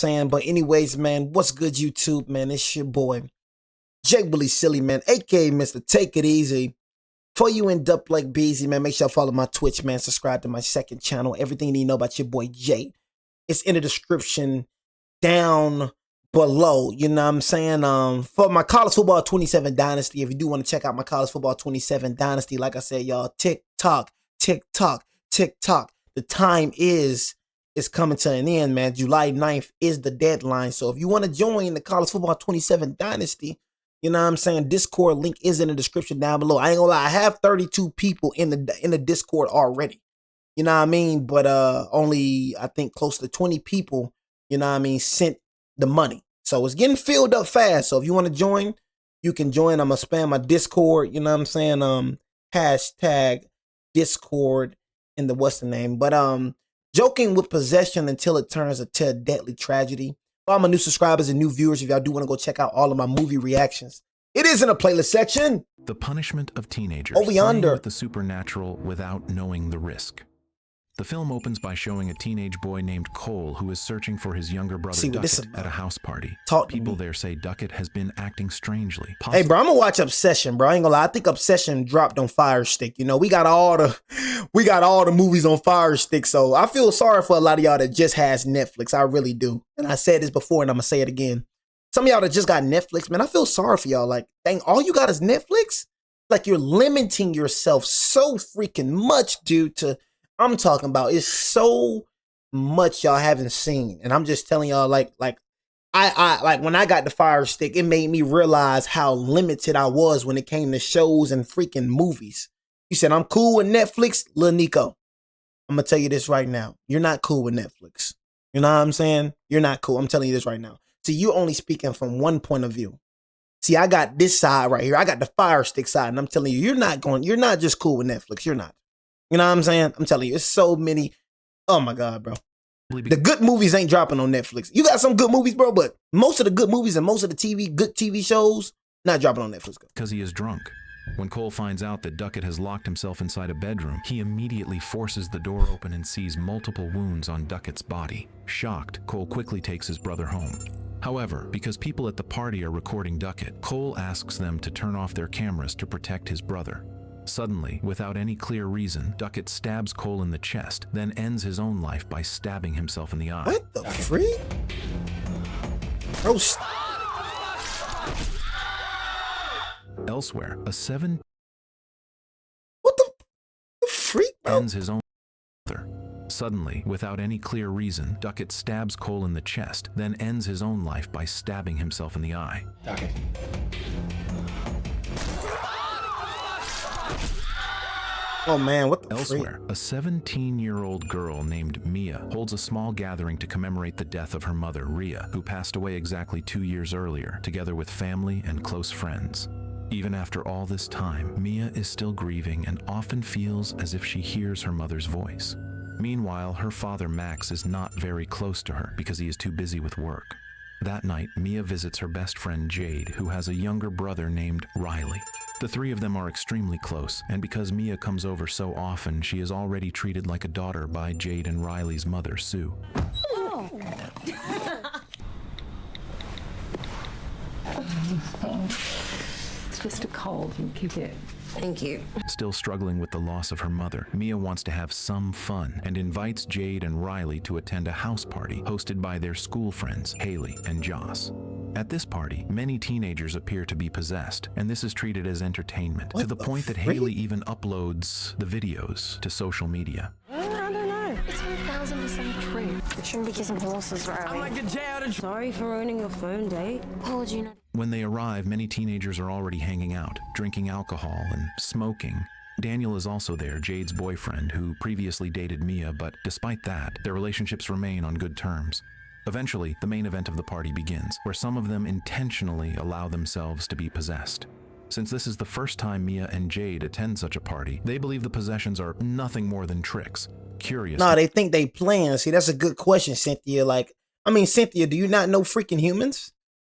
saying? But anyways, man, what's good, YouTube, man? It's your boy, Jay Willie Silly, man, aka Mr. Take It Easy. Before you end up like Beezy, man, make sure you follow my Twitch, man. Subscribe to my second channel. Everything you need to know about your boy Jay, it's in the description down below. You know what I'm saying? For my college football 27 dynasty, if you do want to check out my college football 27 dynasty, like I said, y'all, TikTok. The time is coming to an end, man. July 9th is the deadline. So if you want to join the college football 27 dynasty, you know what I'm saying? Discord link is in the description down below. I ain't gonna lie, I have 32 people in the Discord already. You know what I mean? But only I think close to 20 people, you know what I mean, sent the money. So it's getting filled up fast. So if you want to join, you can join. I'm gonna spam my Discord, you know what I'm saying? Hashtag Discord in the what's the name? But joking with possession until it turns into a deadly tragedy. For all my new subscribers and new viewers, if y'all do want to go check out all of my movie reactions, it is in a playlist section. The punishment of teenagers Over yonder. with the supernatural without knowing the risk. The film opens by showing a teenage boy named Cole who is searching for his younger brother Duckett at a house party. People there say Duckett has been acting strangely. Hey, bro, I'm gonna watch Obsession, bro. I ain't gonna lie. I think Obsession dropped on Fire Stick. You know, we got all the movies on Fire Stick. So I feel sorry for a lot of y'all that just has Netflix. I really do. And I said this before, and I'm gonna say it again. Some of y'all that just got Netflix, man, I feel sorry for y'all. Like, dang, all you got is Netflix? Like, you're limiting yourself so freaking much, dude, to I'm talking about. It's so much y'all haven't seen. And I'm just telling y'all, like I when I got the Fire Stick, it made me realize how limited I was when it came to shows and freaking movies. You said, I'm cool with Netflix, Lil Nico. I'm gonna tell you this right now. You're not cool with Netflix. You know what I'm saying? You're not cool. I'm telling you this right now. See, you're only speaking from one point of view. See, I got this side right here. I got the Fire Stick side, and I'm telling you, you're not just cool with Netflix. You're not. You know what I'm saying? I'm telling you, it's so many. Oh my God, bro. The good movies ain't dropping on Netflix. You got some good movies, bro, but most of the good movies and most of the good TV shows, not dropping on Netflix. Because he is drunk. When Cole finds out that Duckett has locked himself inside a bedroom, he immediately forces the door open and sees multiple wounds on Duckett's body. Shocked, Cole quickly takes his brother home. However, because people at the party are recording Duckett, Cole asks them to turn off their cameras to protect his brother. Suddenly, without any clear reason, Duckett stabs Cole in the chest, then ends his own life by stabbing himself in the eye. What the freak? Bro, Elsewhere, what the freak, bro? Ends his own brother. Suddenly, without any clear reason, Duckett stabs Cole in the chest, then ends his own life by stabbing himself in the eye. Duckett. Oh man, what the Elsewhere, freak? a 17-year-old girl named Mia holds a small gathering to commemorate the death of her mother, Rhea, who passed away exactly 2 years earlier, together with family and close friends. Even after all this time, Mia is still grieving and often feels as if she hears her mother's voice. Meanwhile, her father, Max, is not very close to her because he is too busy with work. That night, Mia visits her best friend Jade, who has a younger brother named Riley. The three of them are extremely close, and because Mia comes over so often, she is already treated like a daughter by Jade and Riley's mother, Sue. Oh. It's just a cold. You keep it. Thank you. Still struggling with the loss of her mother, Mia wants to have some fun and invites Jade and Riley to attend a house party hosted by their school friends, Haley and Joss. At this party, many teenagers appear to be possessed, and this is treated as entertainment, to the point that Haley even uploads the videos to social media. I don't know. It's 1000% true. You shouldn't be kissing horses, Riley. Sorry for ruining your phone date. Apology not. When they arrive, many teenagers are already hanging out, drinking alcohol and smoking. Daniel is also there, Jade's boyfriend, who previously dated Mia, but despite that, their relationships remain on good terms. Eventually, the main event of the party begins, where some of them intentionally allow themselves to be possessed. Since this is the first time Mia and Jade attend such a party, they believe the possessions are nothing more than tricks. Curious. Nah, they think they playing. See, that's a good question, Cynthia. Like, I mean, Cynthia, do you not know freaking humans?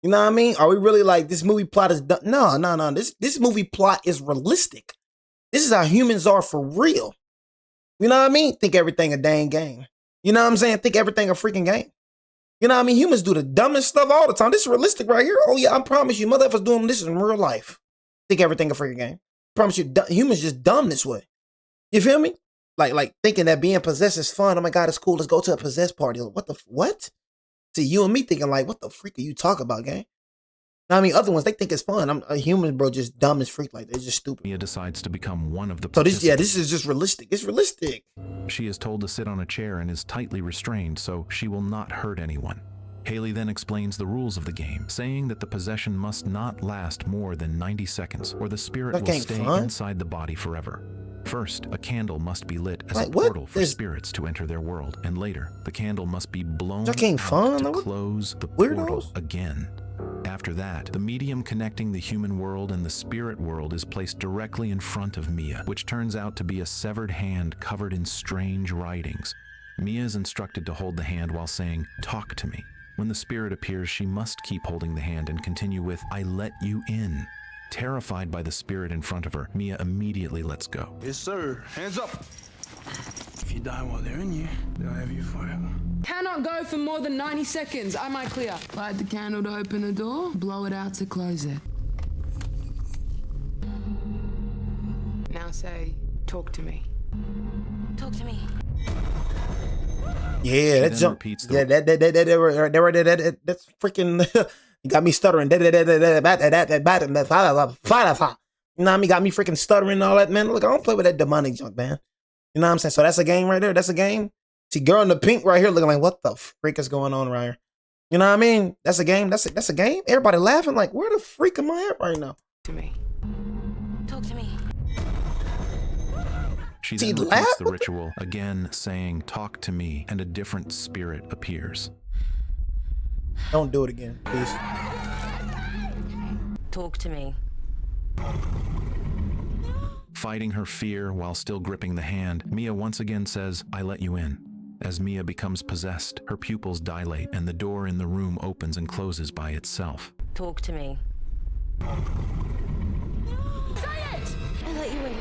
You know what I mean? Are we really like, this movie plot is done? No. This movie plot is realistic. This is how humans are for real. You know what I mean? Think everything a dang game. You know what I'm saying? Think everything a freaking game. You know what I mean? Humans do the dumbest stuff all the time. This is realistic right here. Oh yeah, I promise you, motherfuckers doing this in real life. Think everything a freaking game. Promise you, humans just dumb this way. You feel me? Like thinking that being possessed is fun. Oh my God, it's cool. Let's go to a possessed party. What the what? See, you and me thinking like, what the freak are you talking about, gang? I mean, other ones, they think it's fun. I'm a human, bro, just dumb as freak. Like, they're just stupid. Mia decides to become one of the So participants. this is just realistic. It's realistic. She is told to sit on a chair and is tightly restrained so she will not hurt anyone. Haley then explains the rules of the game, saying that the possession must not last more than 90 seconds or the spirit That will ain't stay fun. inside the body forever. First, a candle must be lit as Like, a what? portal for There's- spirits to enter their world, and later, the candle must be blown That ain't out fun. to What- close the portal weirdos? again. After that, the medium connecting the human world and the spirit world is placed directly in front of Mia, which turns out to be a severed hand covered in strange writings. Mia is instructed to hold the hand while saying, "Talk to me." When the spirit appears, she must keep holding the hand and continue with, "I let you in." Terrified by the spirit in front of her, Mia immediately lets go. Yes, sir. Hands up. If you die while they're in you, they'll have you forever. Cannot go for more than 90 seconds. Am I clear? Light the candle to open the door, blow it out to close it. Now say, talk to me. Talk to me. Yeah, She that then jump. repeats the- Yeah, that's freaking. You got me stuttering. You know what I mean? Got me freaking stuttering and all that, man. Look, I don't play with that demonic junk, man. You know what I'm saying? So that's a game right there. That's a game. See, girl in the pink right here looking like, what the freak is going on right here? You know what I mean? That's a game. That's a game. Everybody laughing like, where the freak am I at right now? To me. Talk to me. She See, then laugh? repeats the ritual, again saying, "Talk to me," and a different spirit appears. Don't do it again, please. Talk to me. Fighting her fear while still gripping the hand, Mia once again says, "I let you in." As Mia becomes possessed, her pupils dilate and the door in the room opens and closes by itself. Talk to me. Say it! I let you in.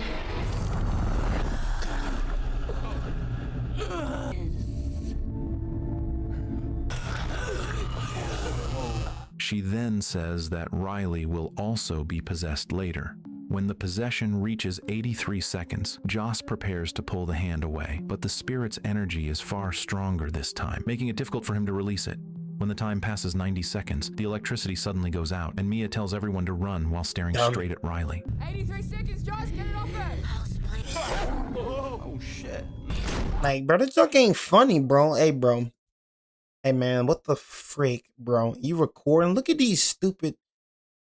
She then says that Riley will also be possessed later. When the possession reaches 83 seconds, Joss prepares to pull the hand away, but the spirit's energy is far stronger this time, making it difficult for him to release it. When the time passes 90 seconds, the electricity suddenly goes out, and Mia tells everyone to run while staring straight at Riley. 83 seconds, Josh, get it off her! Oh, shit. Like, bro, that junk ain't funny, bro. Hey, bro. Hey, man, what the freak, bro? You recording? Look at these stupid.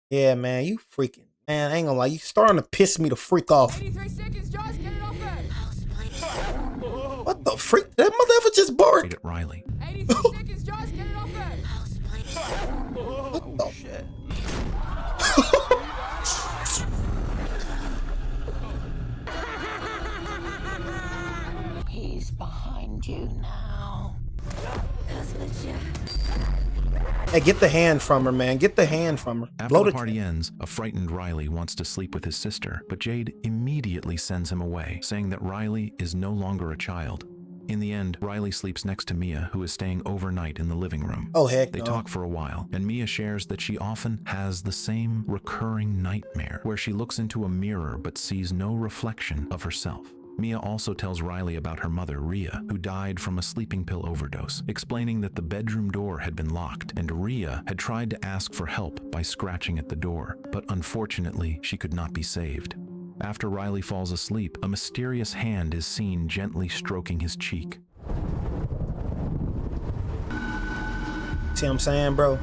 Yeah, man, you freaking. Man, I ain't gonna lie. You starting to piss me the freak off. 83 seconds, Josh, get it off her! What the freak? Did that motherfucker just bark? Straight at Riley. 83 seconds, Josh, get it off her! What the? Shit. He's behind you now. That's legit. Hey, get the hand from her, man. Get the hand from her. After Blow the the party ends, a frightened Riley wants to sleep with his sister, but Jade immediately sends him away, saying that Riley is no longer a child. In the end, Riley sleeps next to Mia, who is staying overnight in the living room. Oh, heck They no. talk for a while, and Mia shares that she often has the same recurring nightmare, where she looks into a mirror but sees no reflection of herself. Mia also tells Riley about her mother, Rhea, who died from a sleeping pill overdose, explaining that the bedroom door had been locked, and Rhea had tried to ask for help by scratching at the door, but unfortunately, she could not be saved. After Riley falls asleep, a mysterious hand is seen gently stroking his cheek. See what I'm saying, bro?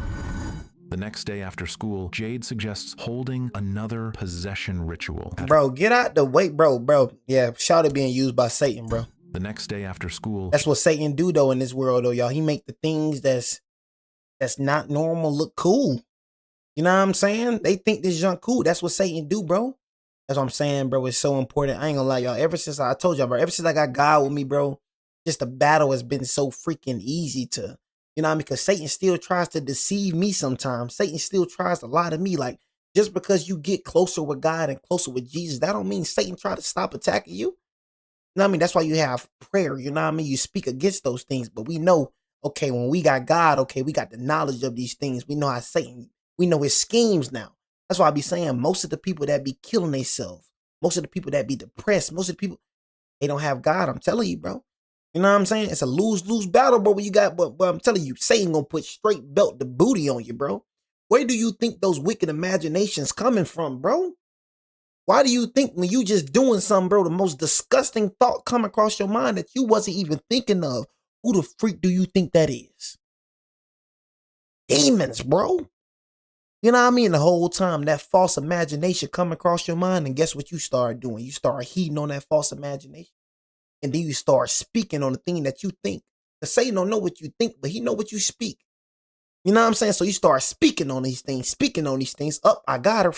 The next day after school, Jade suggests holding another possession ritual. Bro, get out the way, bro. Yeah, shout it being used by Satan, bro. The next day after school, That's what Satan do, though, in this world, though, y'all. He make the things that's not normal look cool. You know what I'm saying? They think this junk cool. That's what Satan do, bro. That's what I'm saying, bro. It's so important. I ain't gonna lie, y'all. Ever since I told y'all, bro, ever since I got God with me, bro, just the battle has been so freaking easy to, you know what I mean? Because Satan still tries to deceive me sometimes. Satan still tries to lie to me. Like, just because you get closer with God and closer with Jesus, that don't mean Satan try to stop attacking you. You know what I mean? That's why you have prayer. You know what I mean? You speak against those things. But we know Okay, when we got God, okay, we got the knowledge of these things. We know how Satan, we know his schemes now. That's why I be saying most of the people that be killing themselves, most of the people that be depressed, most of the people, they don't have God. I'm telling you, bro. You know what I'm saying? It's a lose-lose battle, bro. When you got, but I'm telling you, Satan gonna put straight belt the booty on you, bro. Where do you think those wicked imaginations coming from, bro? Why do you think when you just doing something, bro, the most disgusting thought come across your mind that you wasn't even thinking of? Who the freak do you think that is? Demons, bro. You know what I mean? The whole time that false imagination come across your mind, and guess what you start doing? You start heeding on that false imagination. And then you start speaking on the thing that you think. Because Satan don't know what you think, but he know what you speak. You know what I'm saying? So you start speaking on these things, Up, I got her.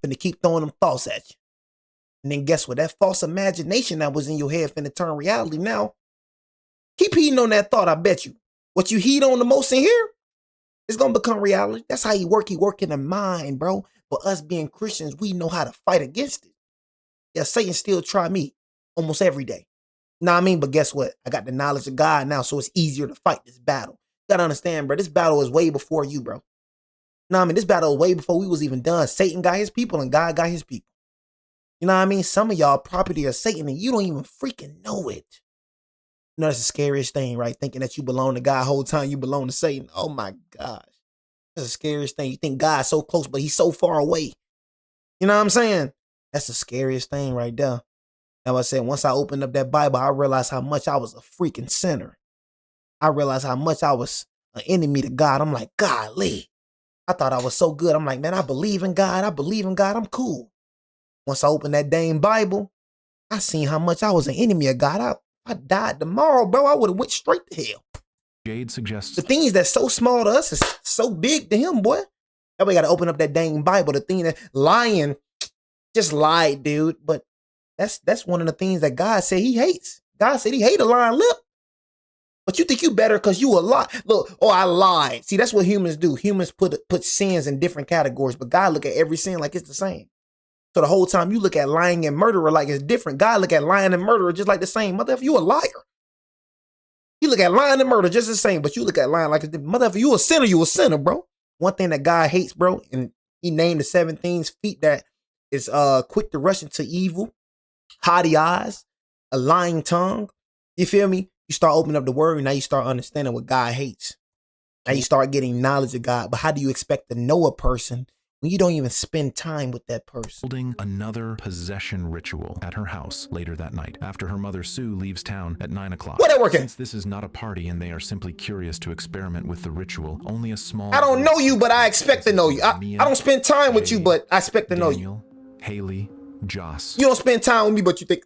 Finna keep throwing them thoughts at you. And then guess what? That false imagination that was in your head finna turn reality now. Keep heeding on that thought, I bet you. What you heed on the most in here, it's gonna become reality. That's how he work in the mind, bro. But us being Christians, we know how to fight against it. Yeah, Satan still try me almost every day. You know what I mean? But guess what? I got the knowledge of God now, so it's easier to fight this battle. You gotta understand, bro. This battle is way before you, bro. You know what I mean? This battle is way before we was even done. Satan got his people and God got his people. You know what I mean? Some of y'all property of Satan and you don't even freaking know it. You know, that's the scariest thing, right? Thinking that you belong to God the whole time you belong to Satan. Oh my gosh. That's the scariest thing. You think God's so close, but he's so far away. You know what I'm saying? That's the scariest thing right there. Now I said, once I opened up that Bible, I realized how much I was a freaking sinner. I realized how much I was an enemy to God. I'm like, golly. I thought I was so good. I'm like, man, I believe in God. I'm cool. Once I opened that dang Bible, I seen how much I was an enemy of God. If I died tomorrow, bro, I would have went straight to hell. Jade suggests The things that's so small to us is so big to him, boy. That way, got to open up that dang Bible. The thing that lying, just lied, dude. But that's one of the things that God said he hates. God said he hate a lying lip. But you think you better because you a lie. Look, oh, I lied. See, that's what humans do. Humans put sins in different categories, but God look at every sin like it's the same. So the whole time you look at lying and murderer like it's different. God look at lying and murderer just like the same. Mother, if you a liar. You look at lying and murder just the same, but you look at lying like it's different. Mother, if you a sinner, bro. One thing that God hates, bro, and he named the 7 things, feet that is quick to rush into evil, haughty eyes, a lying tongue. You feel me? You start opening up the word, and now you start understanding what God hates. Now you start getting knowledge of God. But how do you expect to know a person when you don't even spend time with that person? holding another possession ritual at her house later that night after her mother Sue leaves town at 9 o'clock. What, that working? Since this is not a party and they are simply curious to experiment with the ritual, only a small... I don't know you, but I expect to know you. I don't spend time with you, but I expect to know you. Daniel, Haley, Joss, You don't spend time with me, but you think,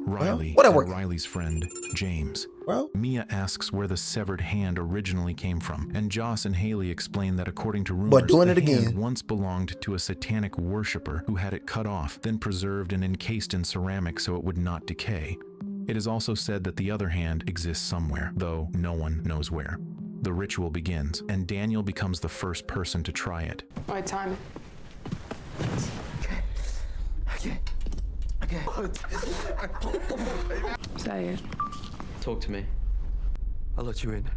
Riley, what that and working? Riley's friend, James. Bro, Mia asks where the severed hand originally came from, and Joss and Haley explain that according to rumors, doing the it again. hand once belonged to a satanic worshiper who had it cut off, then preserved and encased in ceramic so it would not decay. It is also said that the other hand exists somewhere, though no one knows where. The ritual begins, and Daniel becomes the first person to try it. All right, time. Okay. Say it. Talk to me. I'll let you in.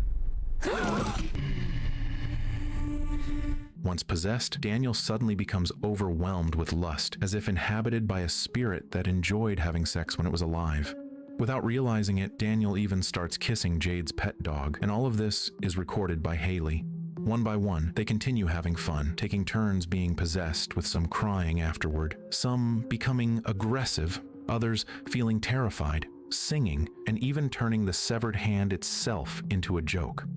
Once possessed, Daniel suddenly becomes overwhelmed with lust, as if inhabited by a spirit that enjoyed having sex when it was alive. Without realizing it, Daniel even starts kissing Jade's pet dog, and all of this is recorded by Haley. One by one, they continue having fun, taking turns being possessed with some crying afterward, some becoming aggressive, others feeling terrified, singing, and even turning the severed hand itself into a joke.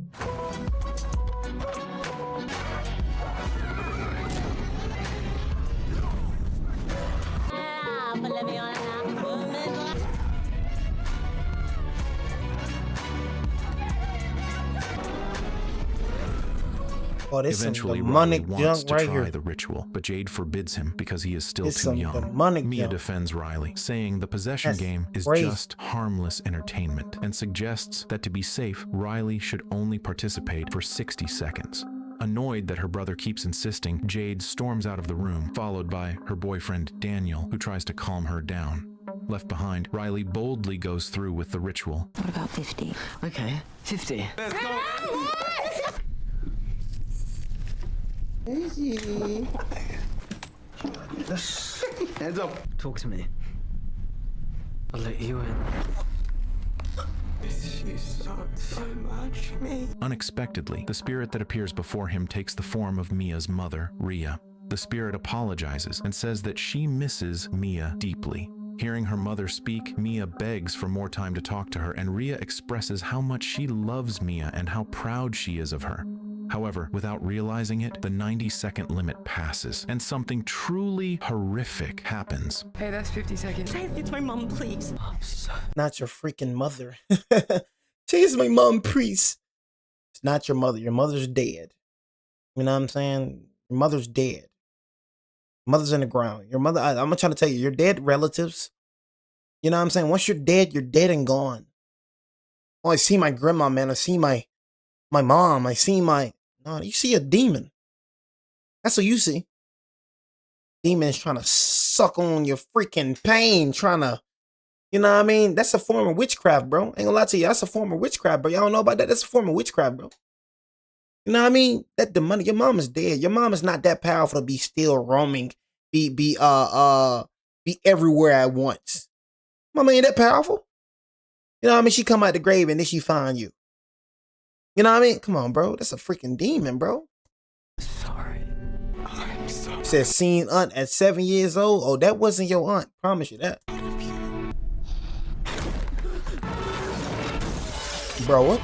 oh, this Eventually, some Riley demonic wants junk to right try here. the ritual, but Jade forbids him because he is still It's too some young. demonic Mia junk. defends Riley, saying the possession That's game is crazy. just harmless entertainment, and suggests that to be safe, Riley should only participate for 60 seconds. Annoyed that her brother keeps insisting, Jade storms out of the room, followed by her boyfriend Daniel, who tries to calm her down. Left behind, Riley boldly goes through with the ritual. What about 50? Okay, 50. Let's go. Hands up. Talk to me. I'll let you in. She's so much me. Unexpectedly, the spirit that appears before him takes the form of Mia's mother, Rhea. The spirit apologizes and says that she misses Mia deeply. Hearing her mother speak, Mia begs for more time to talk to her, and Rhea expresses how much she loves Mia and how proud she is of her. However, without realizing it, the 90-second limit passes, and something truly horrific happens. Hey, that's 50 seconds. Say it's my mum, please. Not your freaking mother. She's my mom, priest. It's not your mother. Your mother's dead. You know what I'm saying? Your mother's dead. Mother's in the ground. Your mother, I'm trying to tell you, your dead relatives, you know what I'm saying? Once you're dead and gone. Oh, I see my grandma, man. I see my mom. I see my, no, you see a demon. That's what you see. Demons trying to suck on your freaking pain, trying to, you know what I mean? That's a form of witchcraft, bro. Ain't gonna lie to you. That's a form of witchcraft, bro. Y'all don't know about that? That's a form of witchcraft, bro. You know what I mean? That demonic, your mom is dead. Your mom is not that powerful to be still roaming, be everywhere at once. Mama ain't that powerful. You know what I mean? She come out the grave and then she find you. You know what I mean? Come on, bro. That's a freaking demon, bro. Sorry. I'm sorry. Says seen aunt at 7 years old. Oh, that wasn't your aunt. Promise you that. Bro, what?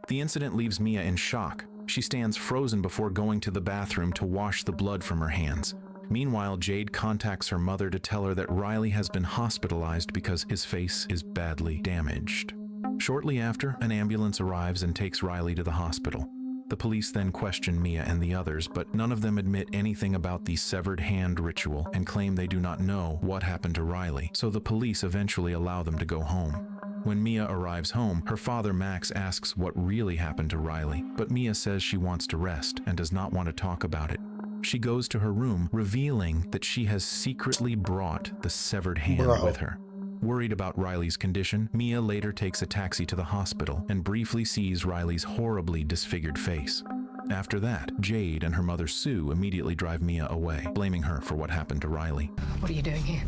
The incident leaves Mia in shock. She stands frozen before going to the bathroom to wash the blood from her hands. Meanwhile, Jade contacts her mother to tell her that Riley has been hospitalized because his face is badly damaged. Shortly after, an ambulance arrives and takes Riley to the hospital. The police then question Mia and the others, but none of them admit anything about the severed hand ritual and claim they do not know what happened to Riley, so the police eventually allow them to go home. When Mia arrives home, her father Max asks what really happened to Riley, but Mia says she wants to rest and does not want to talk about it. She goes to her room, revealing that she has secretly brought the severed hand with her. Worried about Riley's condition, Mia later takes a taxi to the hospital and briefly sees Riley's horribly disfigured face. After that, Jade and her mother Sue immediately drive Mia away, blaming her for what happened to Riley. What are you doing here?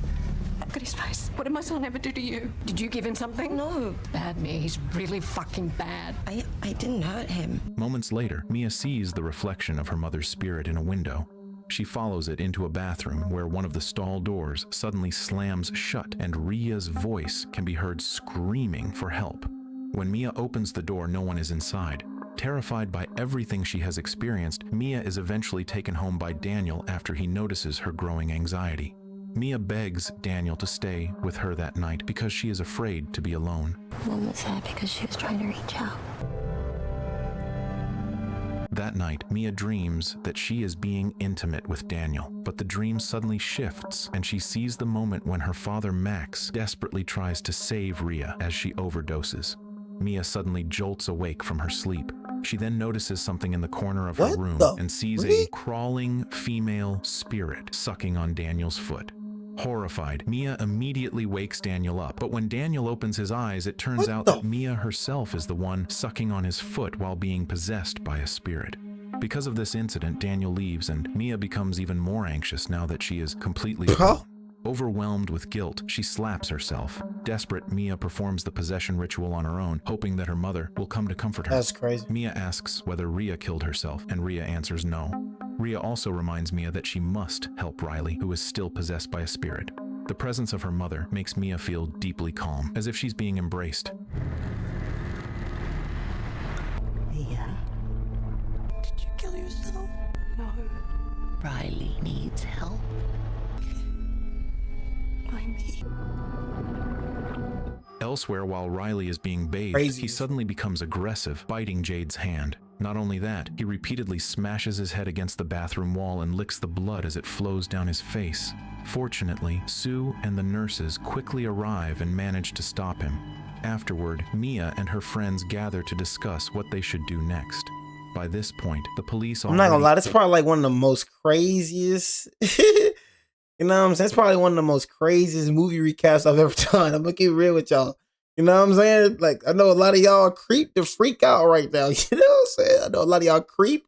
Look at his face. What did my son ever do to you? Did you give him something? No, Bad me. He's really fucking bad. I didn't hurt him. Moments later, Mia sees the reflection of her mother's spirit in a window. She follows it into a bathroom where one of the stall doors suddenly slams shut and Rhea's voice can be heard screaming for help. When Mia opens the door, no one is inside. Terrified by everything she has experienced, Mia is eventually taken home by Daniel after he notices her growing anxiety. Mia begs Daniel to stay with her that night because she is afraid to be alone. Mom was there because she was trying to reach out. That night, Mia dreams that she is being intimate with Daniel, but the dream suddenly shifts and she sees the moment when her father Max desperately tries to save Rhea as she overdoses. Mia suddenly jolts awake from her sleep. She then notices something in the corner of her room and sees a crawling female spirit sucking on Daniel's foot. Horrified, Mia immediately wakes Daniel up, but when Daniel opens his eyes, it turns out that Mia herself is the one sucking on his foot while being possessed by a spirit. Because of this incident, Daniel leaves and Mia becomes even more anxious now that she is completely alone. Overwhelmed with guilt, she slaps herself. Desperate, Mia performs the possession ritual on her own, hoping that her mother will come to comfort her. That's crazy. Mia asks whether Rhea killed herself, and Rhea answers no. Rhea also reminds Mia that she must help Riley, who is still possessed by a spirit. The presence of her mother makes Mia feel deeply calm, as if she's being embraced. Mia, Did you kill yourself? No. Riley needs help. Why me? Elsewhere, while Riley is being bathed, he suddenly becomes aggressive, biting Jade's hand. Not only that, he repeatedly smashes his head against the bathroom wall and licks the blood as it flows down his face. Fortunately, Sue and the nurses quickly arrive and manage to stop him. Afterward, Mia and her friends gather to discuss what they should do next. By this point, the police I'm not gonna lie, that's probably like one of the most craziest. You You know what I'm saying? It's probably one of the most craziest movie recaps I've ever done. I'm gonna keep it real with y'all. You know what I'm saying? Like, I know a lot of y'all creep to freak out right now. You know what I'm saying? I know a lot of y'all creep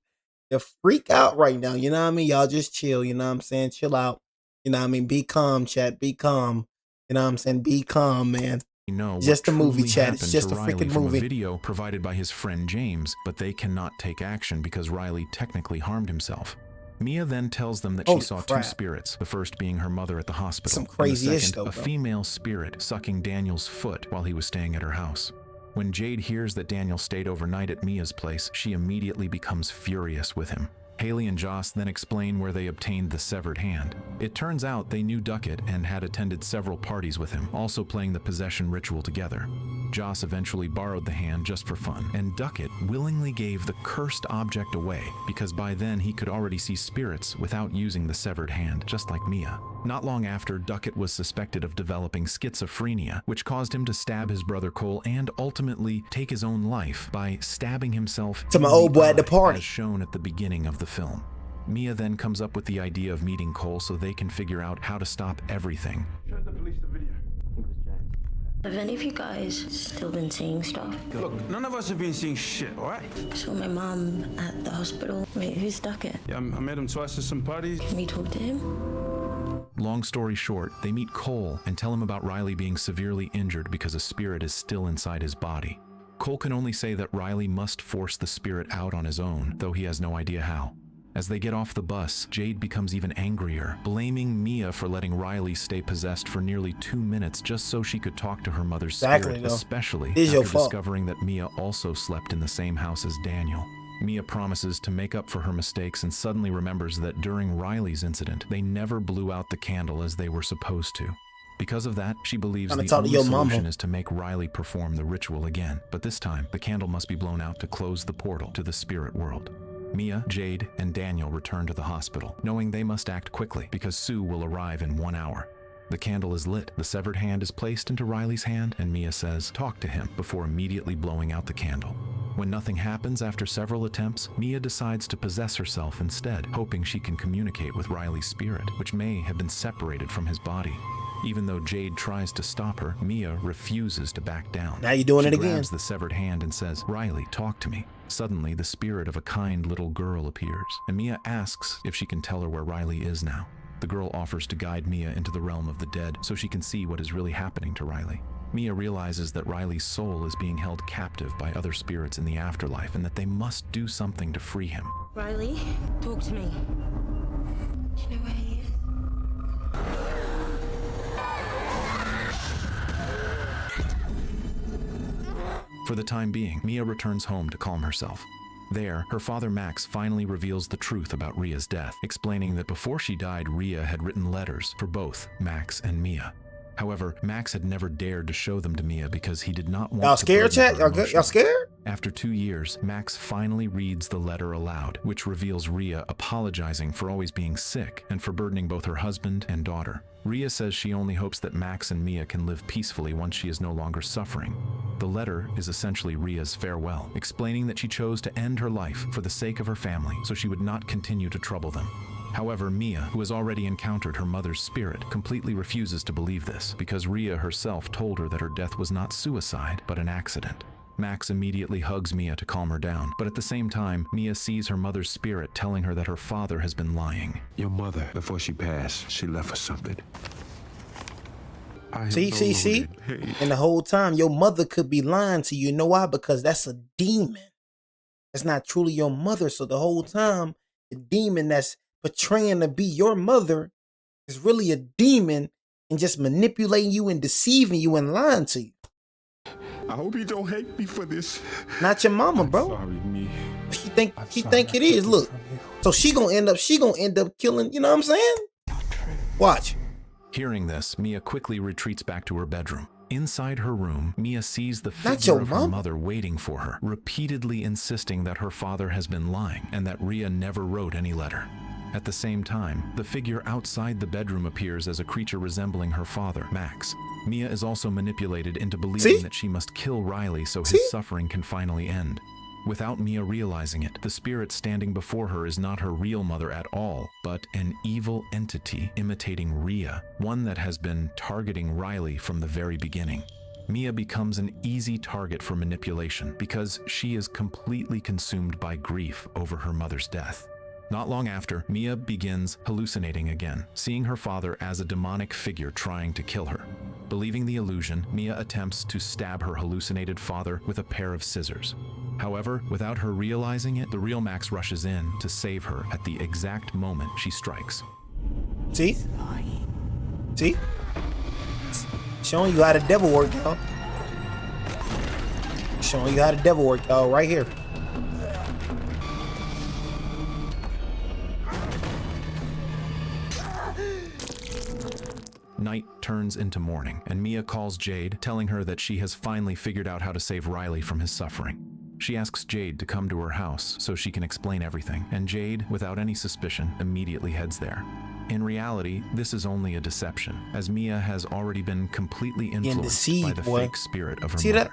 to freak out right now. You know what I mean? Y'all just chill. You know what I'm saying? Chill out. You know what I mean? Be calm, chat. Be calm. You know what I'm saying? Be calm, man. Know just a movie, chat. It's happened just to a Riley freaking from movie. A video provided by his friend James, but they cannot take action because Riley technically harmed himself. Mia then tells them that she saw two spirits, the first being her mother at the hospital, Some crazy and the ish second, though, a female spirit sucking Daniel's foot while he was staying at her house. When Jade hears that Daniel stayed overnight at Mia's place, she immediately becomes furious with him. Haley and Joss then explain where they obtained the severed hand. It turns out they knew Duckett and had attended several parties with him, also playing the possession ritual together. Joss eventually borrowed the hand just for fun, and Duckett willingly gave the cursed object away because by then he could already see spirits without using the severed hand, just like Mia. Not long after, Duckett was suspected of developing schizophrenia, which caused him to stab his brother Cole and ultimately take his own life by stabbing himself to my old boy at the party, as shown at the beginning of the film. Mia then comes up with the idea of meeting Cole so they can figure out how to stop everything. Show the police the video. Have any of you guys still been seeing stuff? Look, none of us have been seeing shit, all right? I saw my mom at the hospital. Wait, who's Duckett? Yeah, I met him twice at some parties. Can we talk to him? Long story short, they meet Cole and tell him about Riley being severely injured because a spirit is still inside his body. Cole can only say that Riley must force the spirit out on his own, though he has no idea how. As they get off the bus, Jade becomes even angrier, blaming Mia for letting Riley stay possessed for nearly 2 minutes just so she could talk to her mother's spirit, especially after discovering that Mia also slept in the same house as Daniel. Mia promises to make up for her mistakes and suddenly remembers that during Riley's incident, they never blew out the candle as they were supposed to. Because of that, she believes the only solution is to make Riley perform the ritual again, but this time, the candle must be blown out to close the portal to the spirit world. Mia, Jade, and Daniel return to the hospital, knowing they must act quickly because Sue will arrive in 1 hour. The candle is lit, the severed hand is placed into Riley's hand, and Mia says, "Talk to him," before immediately blowing out the candle. When nothing happens after several attempts, Mia decides to possess herself instead, hoping she can communicate with Riley's spirit, which may have been separated from his body. Even though Jade tries to stop her, Mia refuses to back down. Now you're doing it again. She grabs the severed hand and says, "Riley, talk to me." Suddenly, the spirit of a kind little girl appears, and Mia asks if she can tell her where Riley is now. The girl offers to guide Mia into the realm of the dead so she can see what is really happening to Riley. Mia realizes that Riley's soul is being held captive by other spirits in the afterlife and that they must do something to free him. Riley, talk to me. Do you know where he is? For the time being, Mia returns home to calm herself. There, her father Max finally reveals the truth about Ria's death, explaining that before she died, Ria had written letters for both Max and Mia. However, Max had never dared to show them to Mia because he did not want Y'all scared, chat? Y'all scared? After 2 years, Max finally reads the letter aloud, which reveals Ria apologizing for always being sick and for burdening both her husband and daughter. Ria says she only hopes that Max and Mia can live peacefully once she is no longer suffering. The letter is essentially Ria's farewell, explaining that she chose to end her life for the sake of her family so she would not continue to trouble them. However, Mia, who has already encountered her mother's spirit, completely refuses to believe this because Ria herself told her that her death was not suicide, but an accident. Max immediately hugs Mia to calm her down, but at the same time, Mia sees her mother's spirit telling her that her father has been lying. Your mother, before she passed, she left us something. See? And the whole time, your mother could be lying to you. You know why? Because that's a demon. That's not truly your mother. So the whole time, the demon that's portraying to be your mother is really a demon and just manipulating you and deceiving you and lying to you. I hope you don't hate me for this. Not your mama, bro. Sorry, me. She think it is. Look. So she gonna end up killing, you know what I'm saying? Watch. Hearing this, Mia quickly retreats back to her bedroom. Inside her room, Mia sees the figure of her mother waiting for her, repeatedly insisting that her father has been lying and that Ria never wrote any letter. At the same time, the figure outside the bedroom appears as a creature resembling her father, Max. Mia is also manipulated into believing that she must kill Riley so his suffering can finally end. Without Mia realizing it, the spirit standing before her is not her real mother at all, but an evil entity imitating Rhea, one that has been targeting Riley from the very beginning. Mia becomes an easy target for manipulation because she is completely consumed by grief over her mother's death. Not long after, Mia begins hallucinating again, seeing her father as a demonic figure trying to kill her. Believing the illusion, Mia attempts to stab her hallucinated father with a pair of scissors. However, without her realizing it, the real Max rushes in to save her at the exact moment she strikes. See? See? Showing you how the devil work, y'all. Showing you how the devil work, y'all, right here. Night turns into morning, and Mia calls Jade, telling her that she has finally figured out how to save Riley from his suffering. She asks Jade to come to her house so she can explain everything, and Jade, without any suspicion, immediately heads there. In reality, this is only a deception, as Mia has already been completely influenced by the fake spirit of her mother.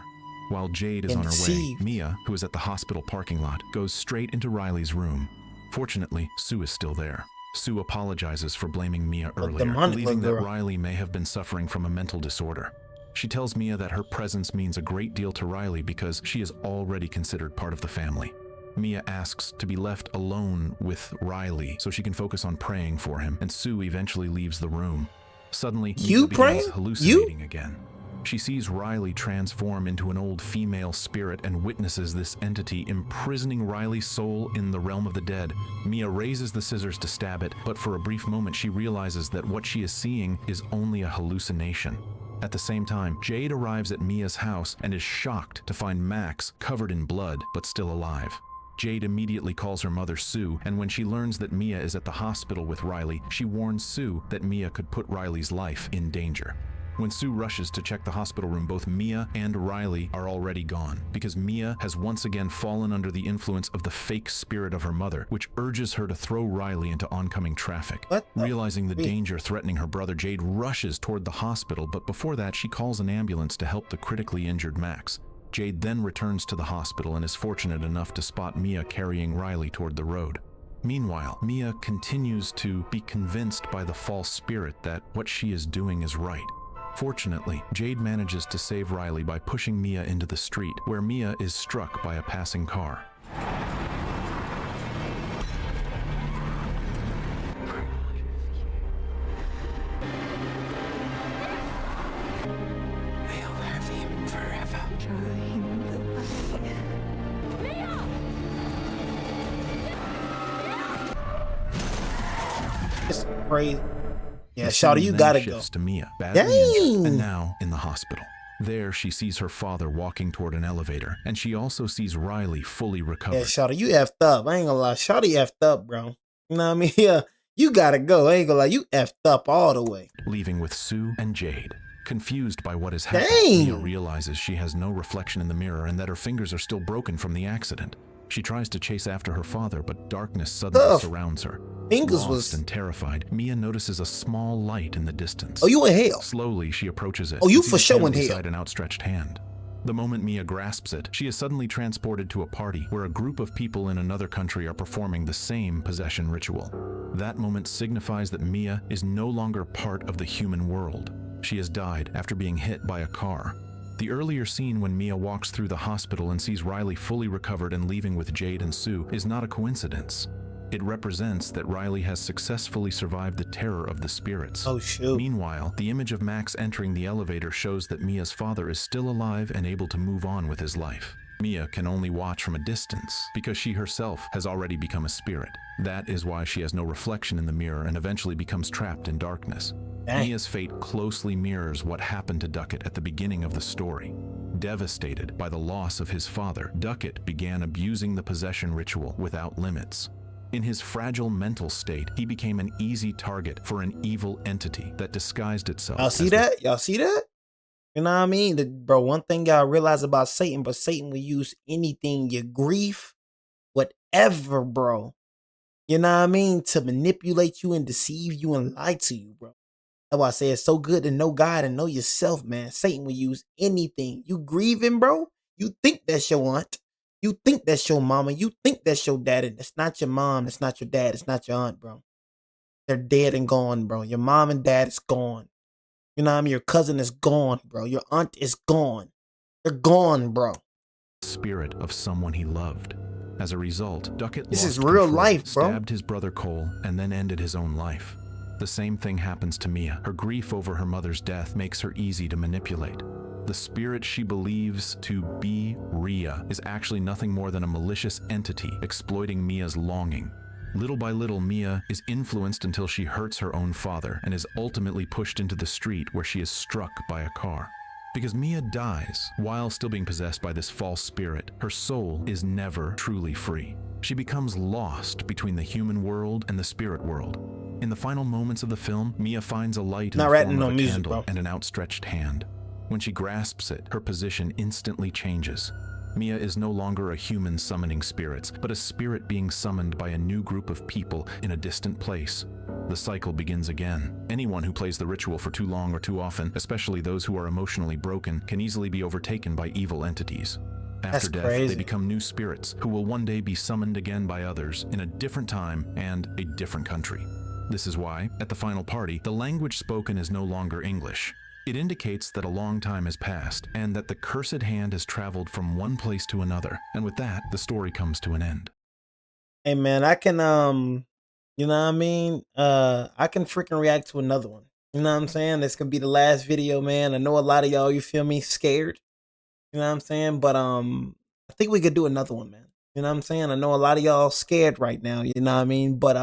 While Jade is on her way, Mia, who is at the hospital parking lot, goes straight into Riley's room. Fortunately, Sue is still there. Sue apologizes for blaming Mia earlier, believing that Riley may have been suffering from a mental disorder. She tells Mia that her presence means a great deal to Riley because she is already considered part of the family. Mia asks to be left alone with Riley so she can focus on praying for him, and Sue eventually leaves the room. Suddenly, Mia begins hallucinating again. She sees Riley transform into an old female spirit and witnesses this entity imprisoning Riley's soul in the realm of the dead. Mia raises the scissors to stab it, but for a brief moment she realizes that what she is seeing is only a hallucination. At the same time, Jade arrives at Mia's house and is shocked to find Max covered in blood but still alive. Jade immediately calls her mother Sue, and when she learns that Mia is at the hospital with Riley, she warns Sue that Mia could put Riley's life in danger. When Sue rushes to check the hospital room, both Mia and Riley are already gone, because Mia has once again fallen under the influence of the fake spirit of her mother, which urges her to throw Riley into oncoming traffic. Realizing the danger threatening her brother, Jade rushes toward the hospital, but before that she calls an ambulance to help the critically injured Max. Jade then returns to the hospital and is fortunate enough to spot Mia carrying Riley toward the road. Meanwhile, Mia continues to be convinced by the false spirit that what she is doing is right. Fortunately, Jade manages to save Riley by pushing Mia into the street, where Mia is struck by a passing car. They'll have him forever. It's crazy. Yeah, Shawty, you gotta go. To Mia, badly injured, and now in the hospital. There, she sees her father walking toward an elevator, and she also sees Riley fully recovered. Yeah, Shawty, you effed up. I ain't gonna lie. Shawty effed up, bro. You know what I mean? Yeah, you gotta go. I ain't gonna lie. You effed up all the way. Leaving with Sue and Jade. Confused by what has happened, Mia realizes she has no reflection in the mirror and that her fingers are still broken from the accident. She tries to chase after her father, but darkness suddenly surrounds her. Lost and terrified, Mia notices a small light in the distance. Oh, you in hell? Slowly, she approaches it. Oh, you for sure in hell. Beside an outstretched hand. The moment Mia grasps it, she is suddenly transported to a party where a group of people in another country are performing the same possession ritual. That moment signifies that Mia is no longer part of the human world. She has died after being hit by a car. The earlier scene when Mia walks through the hospital and sees Riley fully recovered and leaving with Jade and Sue is not a coincidence. It represents that Riley has successfully survived the terror of the spirits. Oh, shoot. Meanwhile, the image of Max entering the elevator shows that Mia's father is still alive and able to move on with his life. Mia can only watch from a distance because she herself has already become a spirit. That is why she has no reflection in the mirror and eventually becomes trapped in darkness. Dang. Mia's fate closely mirrors what happened to Duckett at the beginning of the story. Devastated by the loss of his father, Duckett began abusing the possession ritual without limits. In his fragile mental state, he became an easy target for an evil entity that disguised itself. Y'all see that? Y'all see that? You know what I mean? Bro, one thing y'all realize about Satan, but Satan will use anything, your grief, whatever, bro. You know what I mean? To manipulate you and deceive you and lie to you, bro. That's why I say it's so good to know God and know yourself, man. Satan will use anything. You grieving, bro? You think that's your aunt. You think that's your mama. You think that's your daddy. That's not your mom. That's not your dad. It's not your aunt, bro. They're dead and gone, bro. Your mom and dad is gone. You know what I mean? Your cousin is gone, bro. Your aunt is gone. They're gone, bro. Spirit of someone he loved. As a result, Duckett This lost is real control, life, bro. stabbed his brother Cole, and then ended his own life. The same thing happens to Mia. Her grief over her mother's death makes her easy to manipulate. The spirit she believes to be Rhea is actually nothing more than a malicious entity exploiting Mia's longing. Little by little, Mia is influenced until she hurts her own father and is ultimately pushed into the street where she is struck by a car. Because Mia dies while still being possessed by this false spirit, her soul is never truly free. She becomes lost between the human world and the spirit world. In the final moments of the film, Mia finds a light in the form of a candle and an outstretched hand. When she grasps it, her position instantly changes. Mia is no longer a human summoning spirits, but a spirit being summoned by a new group of people in a distant place. The cycle begins again. Anyone who plays the ritual for too long or too often, especially those who are emotionally broken, can easily be overtaken by evil entities. After death, they become new spirits who will one day be summoned again by others in a different time and a different country. This is why, at the final party, the language spoken is no longer English. It indicates that a long time has passed and that the cursed hand has traveled from one place to another. And with that, the story comes to an end. Hey man, I can you know what I mean? I can freaking react to another one. You know what I'm saying? This could be the last video, man. I know a lot of y'all, you feel me, scared. You know what I'm saying? But I think we could do another one, man. You know what I'm saying? I know a lot of y'all scared right now, you know what I mean? But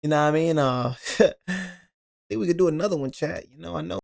you know what I mean? I think we could do another one, chat. You know, I know